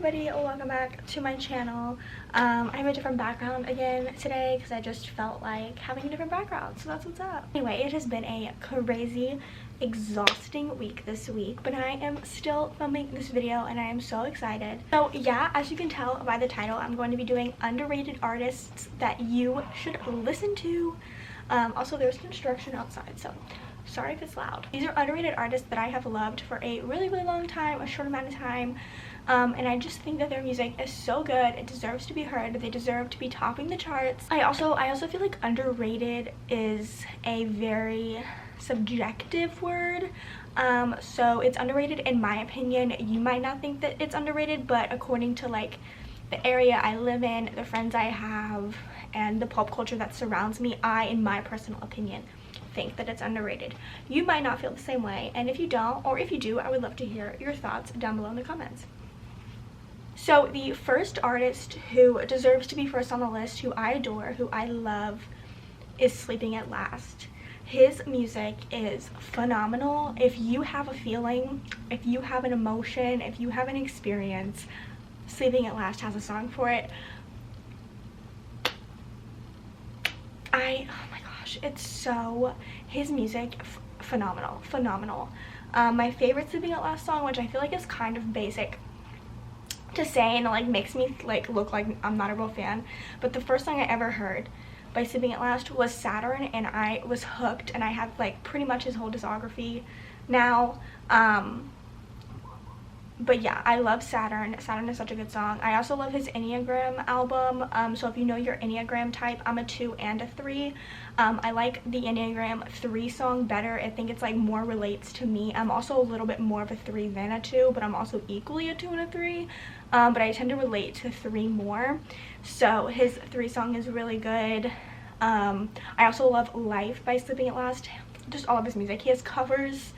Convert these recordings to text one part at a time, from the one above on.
everybody, welcome back to my channel. I have a different background again today because I just felt like having a different background, so that's what's up. Anyway, it has been a crazy, exhausting week this week, but I am still filming this video and I am so excited. So yeah, as you can tell by the title, I'm going to be doing underrated artists that you should listen to. Also, there's construction outside, so sorry if it's loud. These are underrated artists that I have loved for a really long time, a short amount of time, and I just think that their music is so good. It deserves to be heard. They deserve to be topping the charts. I also feel like underrated is a very subjective word, so it's underrated in my opinion. You might not think that it's underrated, but according to like the area I live in, the friends I have, and the pop culture that surrounds me, in my personal opinion, think that it's underrated. You might not feel the same way, and if you don't, or if you do, I would love to hear your thoughts down below in the comments. So the first artist who deserves to be first on the list, who I adore, who I love, is Sleeping at Last. His music is phenomenal. If you have a feeling, if you have an emotion, if you have an experience, Sleeping at Last has a song for it. Oh my gosh, it's so, his music, phenomenal. My favorite Sleeping at Last song, which I feel like is kind of basic to say and it like makes me like look like I'm not a real fan, but the first song I ever heard by Sleeping at Last was Saturn, and I was hooked, and I have like pretty much his whole discography now. But yeah, I love Saturn. Saturn is such a good song. I also love his Enneagram album. So if you know your Enneagram type, I'm a 2 and a 3. I like the Enneagram 3 song better. I think it's like more relates to me. I'm also a little bit more of a 3 than a 2, but I'm also equally a 2 and a 3. But I tend to relate to 3 more. So his 3 song is really good. I also love Life by Sleeping at Last. Just all of his music. He has covers.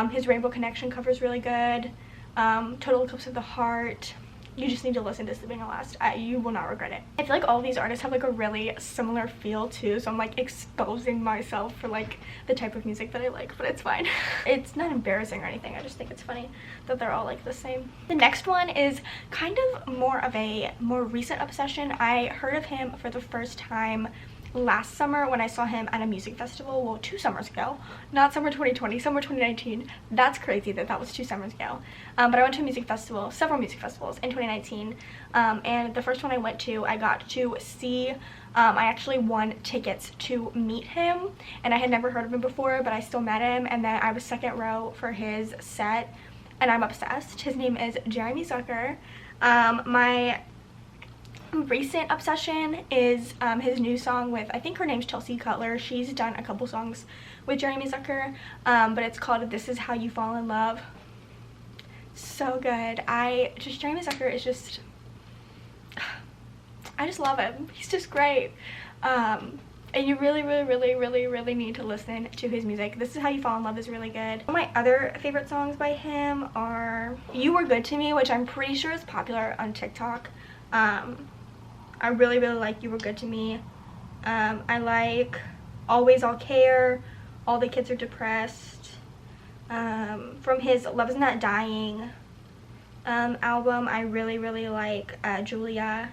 His Rainbow Connection cover is really good. Total Eclipse of the Heart. You just need to listen to Sleeping at Last. You will not regret it. I feel like all of these artists have like a really similar feel too, so I'm like exposing myself for like the type of music that I like, but it's fine. It's not embarrassing or anything. I just think it's funny that they're all like the same. The next one is kind of more of a more recent obsession. I heard of him for the first time last summer when I saw him at a music festival. Well, 2 summers ago. Not summer 2020, summer 2019. That's crazy that that was 2 summers ago. But I went to a music festival, several music festivals in 2019. And the first one I went to, I got to see, I actually won tickets to meet him. And I had never heard of him before, but I still met him. And then I was second row for his set. And I'm obsessed. His name is Jeremy Zucker. My recent obsession is his new song with, I think her name's Chelsea Cutler. She's done a couple songs with Jeremy Zucker, but it's called This Is How You Fall in Love. So good. Jeremy Zucker is just, I just love him. He's just great. And you really need to listen to his music. This Is How You Fall in Love is really good. My other favorite songs by him are You Were Good to Me, which I'm pretty sure is popular on TikTok. I really like You Were Good to Me. I like Always I'll Care, All the Kids Are Depressed. From his Love Is Not Dying album, I really like Julia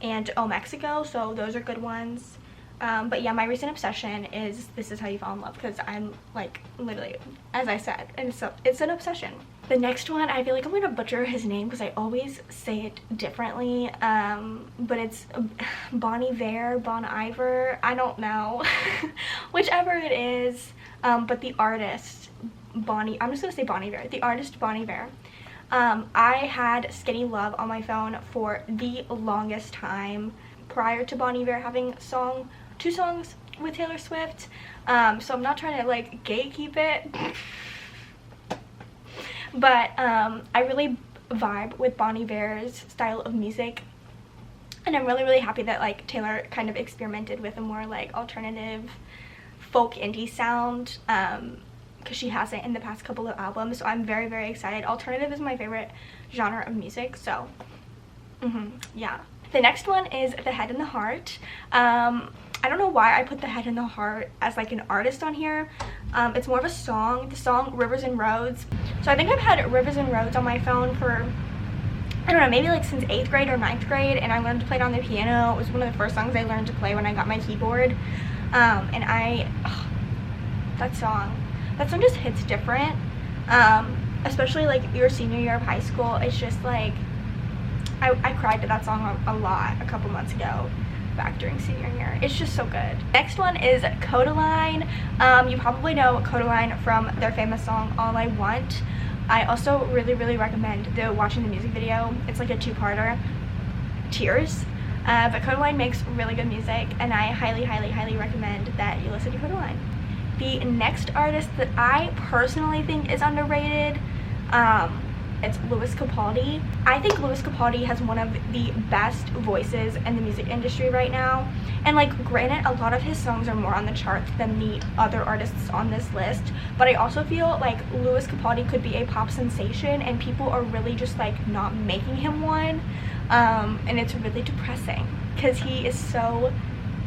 and Oh Mexico, so those are good ones. But yeah, my recent obsession is This Is How You Fall in Love, because I'm like literally, as I said, and so it's an obsession. The next one, I feel like I'm gonna butcher his name because I always say it differently, but it's Bon Iver, I don't know. Whichever it is, but the artist I'm just gonna say Bon Iver, the artist Bon Iver. I had Skinny Love on my phone for the longest time prior to Bon Iver having 2 songs with Taylor Swift, so I'm not trying to like gatekeep it. But I really vibe with Bon Iver's style of music, and I'm really happy that like Taylor kind of experimented with a more like alternative folk indie sound, because she hasn't in the past couple of albums, so I'm very excited. Alternative is my favorite genre of music, so yeah. The next one is The Head and the Heart. I don't know why I put The Head and the Heart as like an artist on here. It's more of a song. The song Rivers and Roads. So I think I've had Rivers and Roads on my phone for I don't know, maybe like since 8th grade or 9th grade, and I learned to play it on the piano. It was one of the first songs I learned to play when I got my keyboard. And that song just hits different, especially like your senior year of high school. It's just like, I cried to that song a lot a couple months ago back during senior year. It's just so good. Next one is Codaline. You probably know Codaline from their famous song All I Want. I also really recommend watching the music video. It's like a two-parter. Tears. But Codaline makes really good music, and I highly recommend that you listen to Codaline. The next artist that I personally think is underrated, it's Lewis Capaldi. I think Lewis Capaldi has one of the best voices in the music industry right now. And like, granted, a lot of his songs are more on the charts than the other artists on this list, but I also feel like Lewis Capaldi could be a pop sensation, and people are really just like not making him one. And it's really depressing because he is so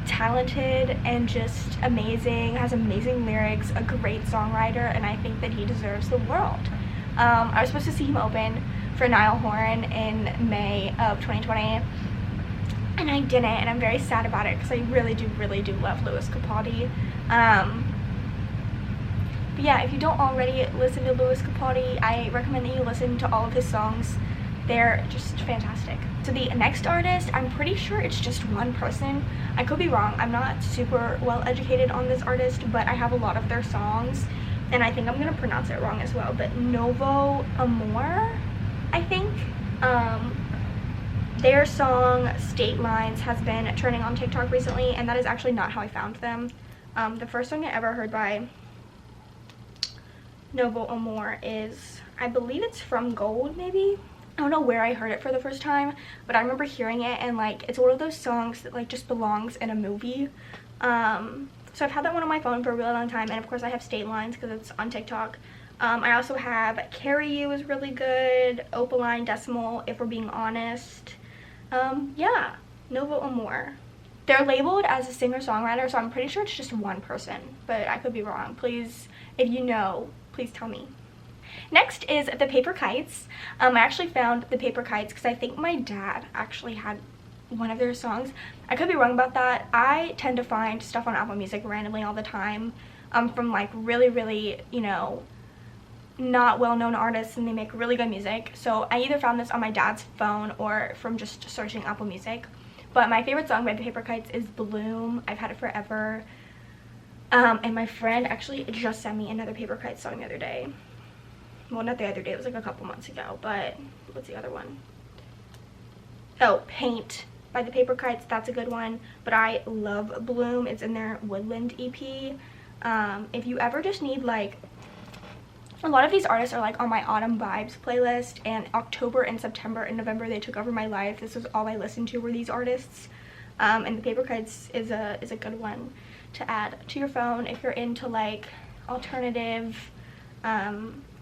talented and just amazing, has amazing lyrics, a great songwriter, and I think that he deserves the world. I was supposed to see him open for Niall Horan in May of 2020, and I didn't, and I'm very sad about it because I really do love Lewis Capaldi. But yeah, if you don't already listen to Lewis Capaldi, I recommend that you listen to all of his songs. They're just fantastic. So the next artist, I'm pretty sure it's just one person. I could be wrong. I'm not super well educated on this artist, but I have a lot of their songs, and I think I'm gonna pronounce it wrong as well, but Novo Amor, I think. Their song State Lines has been trending on TikTok recently, and that is actually not how I found them. The first song I ever heard by Novo Amor is, I believe it's From Gold, maybe? I don't know where I heard it for the first time, but I remember hearing it, and like, it's one of those songs that like just belongs in a movie. So I've had that one on my phone for a really long time, and of course I have State Lines because it's on TikTok. I also have Carry You is really good, Opaline, Decimal, If We're Being Honest. Yeah, Novo Amor. They're labeled as a singer-songwriter, so I'm pretty sure it's just one person, but I could be wrong. Please, if you know, please tell me. Next is The Paper Kites. I actually found The Paper Kites because I think my dad actually had one of their songs. I could be wrong about that. I tend to find stuff on Apple Music randomly all the time, from like really, you know, not well-known artists, and they make really good music. So I either found this on my dad's phone or from just searching Apple Music. But my favorite song by The Paper Kites is Bloom. I've had it forever. And my friend actually just sent me another Paper Kites song the other day. Well, not the other day, it was like a couple months ago, but what's the other one? Oh, Paint by The Paper Kites. That's a good one, but I love Bloom. It's in their Woodland EP. If you ever just need like, a lot of these artists are like on my Autumn Vibes playlist, and October and September and November, they took over my life. This was all I listened to were these artists. And The Paper Kites is a good one to add to your phone if you're into like alternative,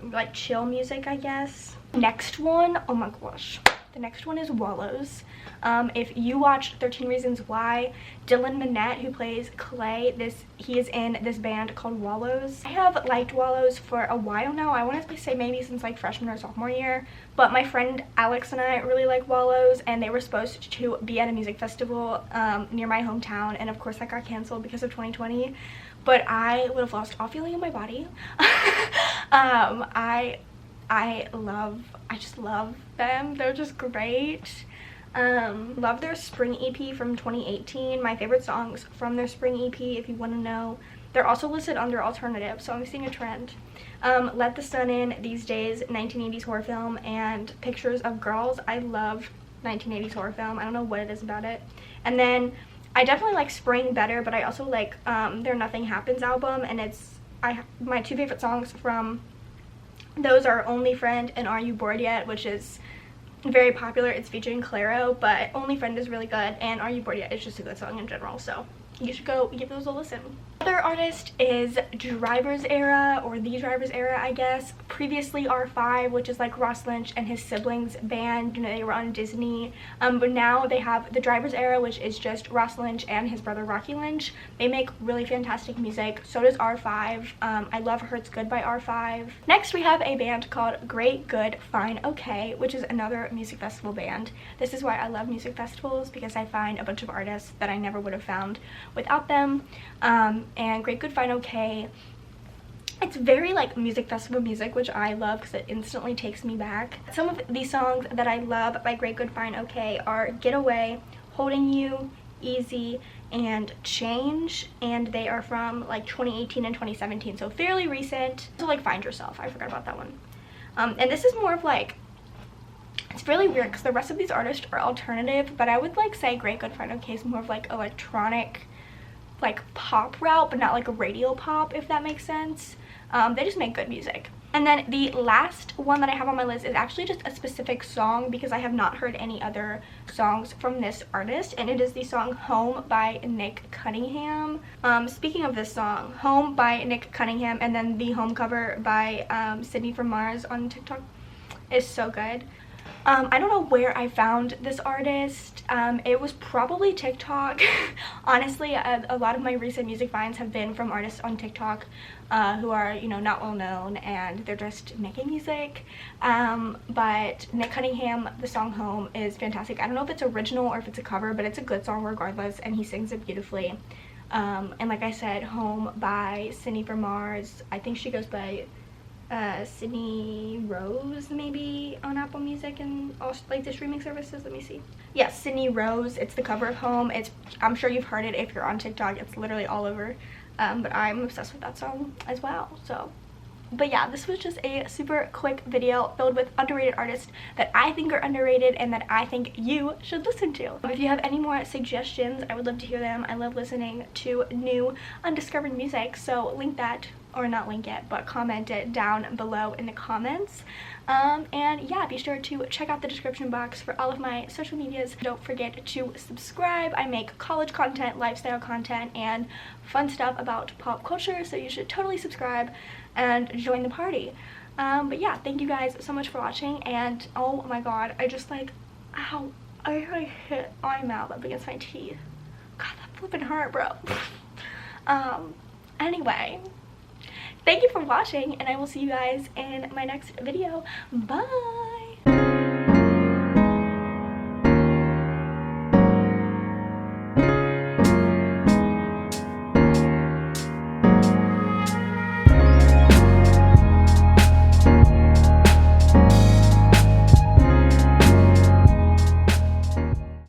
like chill music, I guess. Next one, oh my gosh, the next one is Wallows. If you watched 13 Reasons Why, Dylan Minnette, who plays Clay, he is in this band called Wallows. I have liked Wallows for a while now. I want to say maybe since like freshman or sophomore year, but my friend Alex and I really like Wallows, and they were supposed to be at a music festival near my hometown, and of course that got canceled because of 2020. But I would have lost all feeling in my body. I just love them. They're just great. Love their spring EP from 2018. My favorite songs from their spring EP, if you want to know. They're also listed under alternative, so I'm seeing a trend. Let the Sun In, These Days, 1980s horror film, and Pictures of Girls. I love 1980s horror film. I don't know what it is about it. And then I definitely like Spring better, but I also like their Nothing Happens album, and my two favorite songs from those are Only Friend and Are You Bored Yet, which is very popular. It's featuring Clairo, but Only Friend is really good, and Are You Bored Yet is just a good song in general. So you should go give those a listen. Other artist is Driver's Era, or The Driver's Era, I guess. Previously R5, which is like Ross Lynch and his siblings band, you know, they were on Disney, but now they have The Driver's Era, which is just Ross Lynch and his brother Rocky Lynch. They make really fantastic music. So does R5. I love Hurts Good by R5. Next we have a band called Great Good Fine OK, which is another music festival band. This is why I love music festivals, because I find a bunch of artists that I never would have found without them. And Great Good Fine OK, it's very like music festival music, which I love because it instantly takes me back. Some of the songs that I love by Great Good Fine OK are Get Away, Holding You, Easy, and Change, and they are from like 2018 and 2017, so fairly recent. So like Find Yourself, I forgot about that one. And this is more of like, it's really weird because the rest of these artists are alternative, but I would like say Great Good Fine OK is more of like electronic, like pop route, but not like a radio pop, if that makes sense. They just make good music. And then the last one that I have on my list is actually just a specific song, because I have not heard any other songs from this artist, and it is the song Home by Nick Cunningham. Speaking of this song, Home by Nick Cunningham, and then the Home cover by Sydney from Mars on TikTok is so good. I don't know where I found this artist. It was probably TikTok. Honestly, a lot of my recent music finds have been from artists on TikTok who are, you know, not well known, and they're just making music. But Nick Cunningham, the song Home is fantastic. I don't know if it's original or if it's a cover, but it's a good song regardless, and he sings it beautifully. And like I said, Home by Sydney from Mars. I think she goes by Sydney Rose maybe on Apple Music and also like the streaming services. Let me see. Yes, Sydney Rose. It's the cover of Home. I'm sure you've heard it if you're on TikTok. It's literally all over. But I'm obsessed with that song as well. So, but yeah, this was just a super quick video filled with underrated artists that I think are underrated and that I think you should listen to. If you have any more suggestions, I would love to hear them. I love listening to new undiscovered music, so link that, or not link it, but comment it down below in the comments. And yeah, be sure to check out the description box for all of my social medias. Don't forget to subscribe. I make college content, lifestyle content, and fun stuff about pop culture, so you should totally subscribe and join the party. But yeah, thank you guys so much for watching, and oh my god, I just like, ow, I hit my mouth up against my teeth. God, that flipping hurt, bro. Anyway, thank you for watching, and I will see you guys in my next video. Bye!